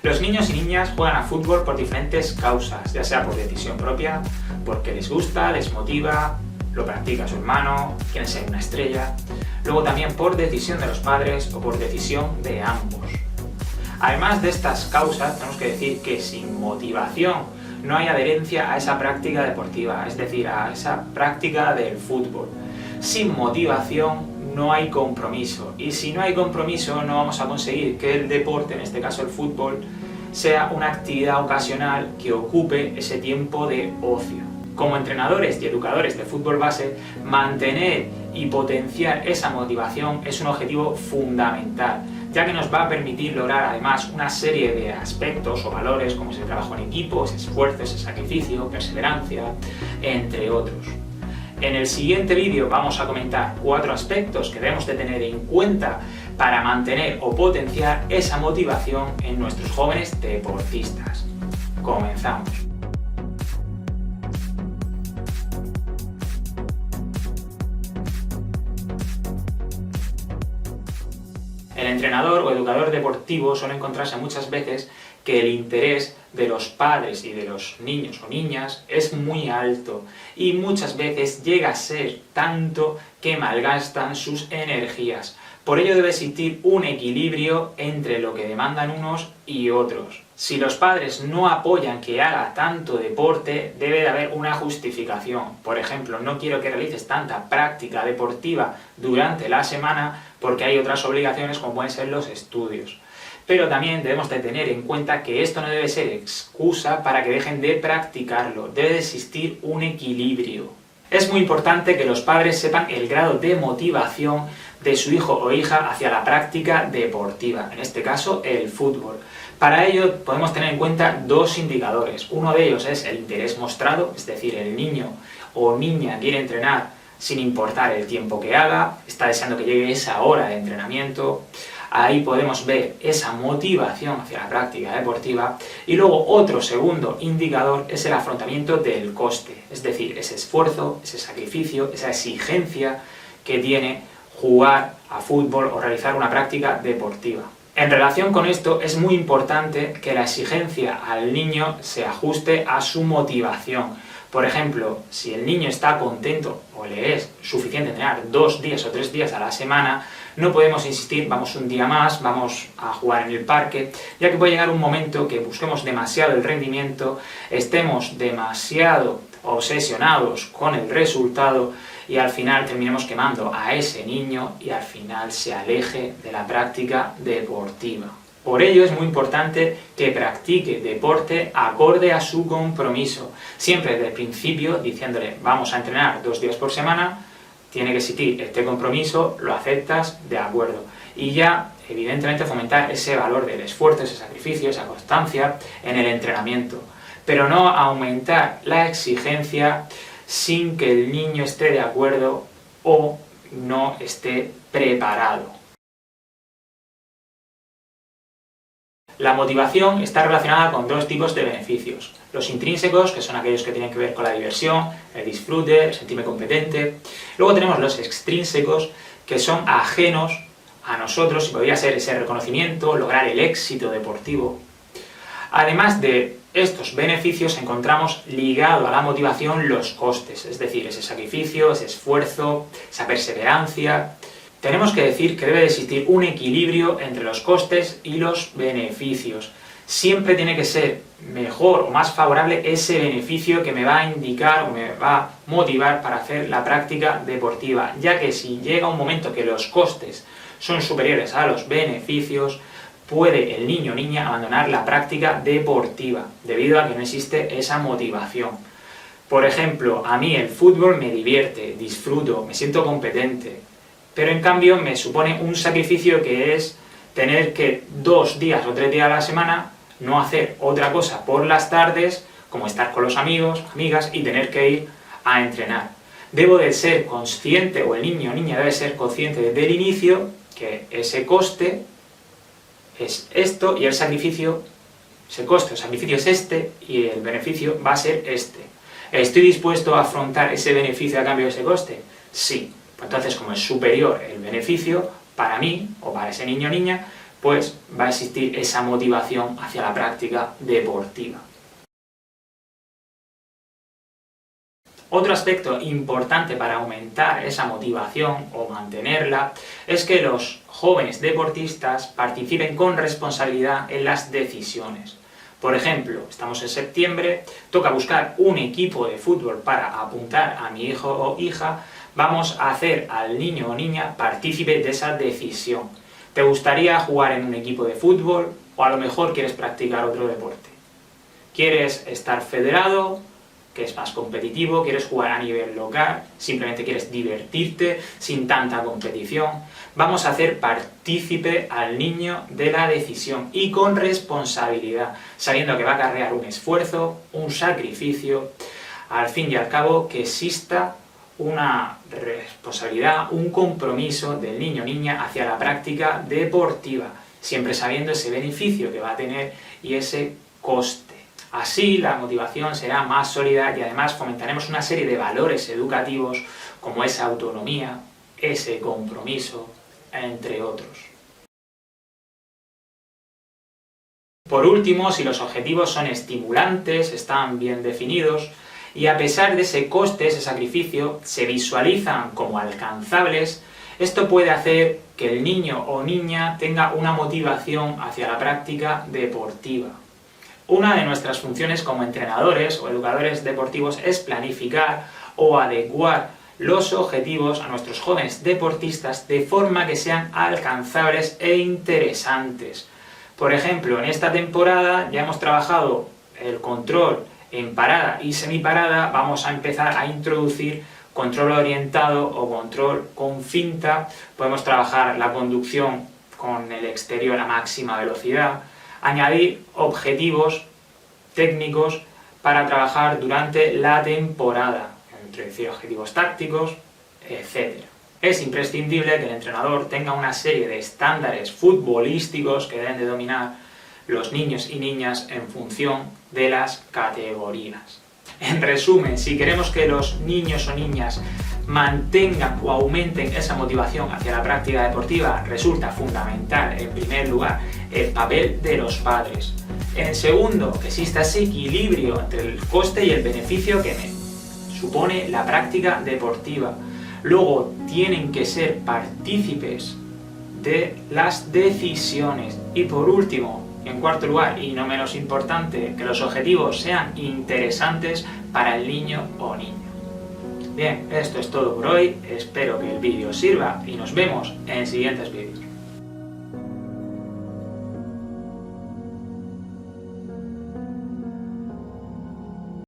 Los niños y niñas juegan a fútbol por diferentes causas, ya sea por decisión propia, porque les gusta, les motiva, lo practica su hermano, quieren ser una estrella, luego también por decisión de los padres o por decisión de ambos. Además de estas causas, tenemos que decir que sin motivación no hay adherencia a esa práctica deportiva, es decir, a esa práctica del fútbol. Sin motivación no hay compromiso, y si no hay compromiso no vamos a conseguir que el deporte, en este caso el fútbol, sea una actividad ocasional que ocupe ese tiempo de ocio. Como entrenadores y educadores de fútbol base, mantener y potenciar esa motivación es un objetivo fundamental, ya que nos va a permitir lograr además una serie de aspectos o valores como es el trabajo en equipo, ese esfuerzo, ese sacrificio, perseverancia, entre otros. En el siguiente vídeo vamos a comentar 4 aspectos que debemos de tener en cuenta para mantener o potenciar esa motivación en nuestros jóvenes deportistas. Comenzamos. El entrenador o educador deportivo suele encontrarse muchas veces que el interés de los padres y de los niños o niñas es muy alto y muchas veces llega a ser tanto que malgastan sus energías. Por ello debe existir un equilibrio entre lo que demandan unos y otros. Si los padres no apoyan que haga tanto deporte, debe de haber una justificación. Por ejemplo, no quiero que realices tanta práctica deportiva durante la semana porque hay otras obligaciones como pueden ser los estudios. Pero también debemos de tener en cuenta que esto no debe ser excusa para que dejen de practicarlo. Debe de existir un equilibrio. Es muy importante que los padres sepan el grado de motivación de su hijo o hija hacia la práctica deportiva, en este caso el fútbol. Para ello podemos tener en cuenta 2 indicadores. Uno de ellos es el interés mostrado, es decir, el niño o niña quiere entrenar sin importar el tiempo que haga, está deseando que llegue esa hora de entrenamiento. Ahí podemos ver esa motivación hacia la práctica deportiva. Y luego otro segundo indicador es el afrontamiento del coste, es decir, ese esfuerzo, ese sacrificio, esa exigencia que tiene jugar a fútbol o realizar una práctica deportiva. En relación con esto es muy importante que la exigencia al niño se ajuste a su motivación. Por ejemplo, si el niño está contento o le es suficiente entrenar 2 días o 3 días a la semana, no podemos insistir, vamos un día más, vamos a jugar en el parque, ya que puede llegar un momento que busquemos demasiado el rendimiento, estemos demasiado obsesionados con el resultado y al final terminemos quemando a ese niño y al final se aleje de la práctica deportiva. Por ello es muy importante que practique deporte acorde a su compromiso, siempre desde el principio diciéndole vamos a entrenar 2 días por semana, tiene que existir este compromiso, lo aceptas, de acuerdo. Y ya, evidentemente, fomentar ese valor del esfuerzo, ese sacrificio, esa constancia en el entrenamiento. Pero no aumentar la exigencia sin que el niño esté de acuerdo o no esté preparado. La motivación está relacionada con 2 tipos de beneficios. Los intrínsecos, que son aquellos que tienen que ver con la diversión, el disfrute, el sentirme competente. Luego tenemos los extrínsecos, que son ajenos a nosotros, y podría ser ese reconocimiento, lograr el éxito deportivo. Además de estos beneficios, encontramos ligado a la motivación los costes, es decir, ese sacrificio, ese esfuerzo, esa perseverancia. Tenemos que decir que debe de existir un equilibrio entre los costes y los beneficios. Siempre tiene que ser mejor o más favorable ese beneficio que me va a indicar o me va a motivar para hacer la práctica deportiva, ya que si llega un momento que los costes son superiores a los beneficios, puede el niño o niña abandonar la práctica deportiva, debido a que no existe esa motivación. Por ejemplo, a mí el fútbol me divierte, disfruto, me siento competente, pero en cambio me supone un sacrificio que es tener que 2 días o 3 días a la semana no hacer otra cosa por las tardes, como estar con los amigos, amigas, y tener que ir a entrenar. Debo de ser consciente, o el niño o niña debe ser consciente desde el inicio, que ese coste es esto y el sacrificio, ese coste o sacrificio es este y el beneficio va a ser este. ¿Estoy dispuesto a afrontar ese beneficio a cambio de ese coste? Sí. Entonces, como es superior el beneficio para mí o para ese niño o niña, pues va a existir esa motivación hacia la práctica deportiva. Otro aspecto importante para aumentar esa motivación o mantenerla es que los jóvenes deportistas participen con responsabilidad en las decisiones. Por ejemplo, estamos en septiembre, toca buscar un equipo de fútbol para apuntar a mi hijo o hija, vamos a hacer al niño o niña partícipe de esa decisión. ¿Te gustaría jugar en un equipo de fútbol o a lo mejor quieres practicar otro deporte? ¿Quieres estar federado, que es más competitivo? ¿Quieres jugar a nivel local? ¿Simplemente quieres divertirte sin tanta competición? Vamos a hacer partícipe al niño de la decisión y con responsabilidad, sabiendo que va a acarrear un esfuerzo, un sacrificio, al fin y al cabo que exista una responsabilidad, un compromiso del niño o niña hacia la práctica deportiva, siempre sabiendo ese beneficio que va a tener y ese coste. Así la motivación será más sólida y además fomentaremos una serie de valores educativos como esa autonomía, ese compromiso, entre otros. Por último, si los objetivos son estimulantes, están bien definidos y a pesar de ese coste, ese sacrificio, se visualizan como alcanzables, esto puede hacer que el niño o niña tenga una motivación hacia la práctica deportiva. Una de nuestras funciones como entrenadores o educadores deportivos es planificar o adecuar los objetivos a nuestros jóvenes deportistas de forma que sean alcanzables e interesantes. Por ejemplo, en esta temporada ya hemos trabajado el control en parada y semiparada, vamos a empezar a introducir control orientado o control con finta, podemos trabajar la conducción con el exterior a máxima velocidad, añadir objetivos técnicos para trabajar durante la temporada, introducir objetivos tácticos, etc. Es imprescindible que el entrenador tenga una serie de estándares futbolísticos que deben de dominar los niños y niñas en función de las categorías. En resumen, si queremos que los niños o niñas mantengan o aumenten esa motivación hacia la práctica deportiva, resulta fundamental, en primer lugar, el papel de los padres. En segundo, que exista ese equilibrio entre el coste y el beneficio que supone la práctica deportiva. Luego, tienen que ser partícipes de las decisiones. Y por último, en cuarto lugar, y no menos importante, que los objetivos sean interesantes para el niño o niña. Bien, esto es todo por hoy, espero que el vídeo os sirva y nos vemos en siguientes vídeos.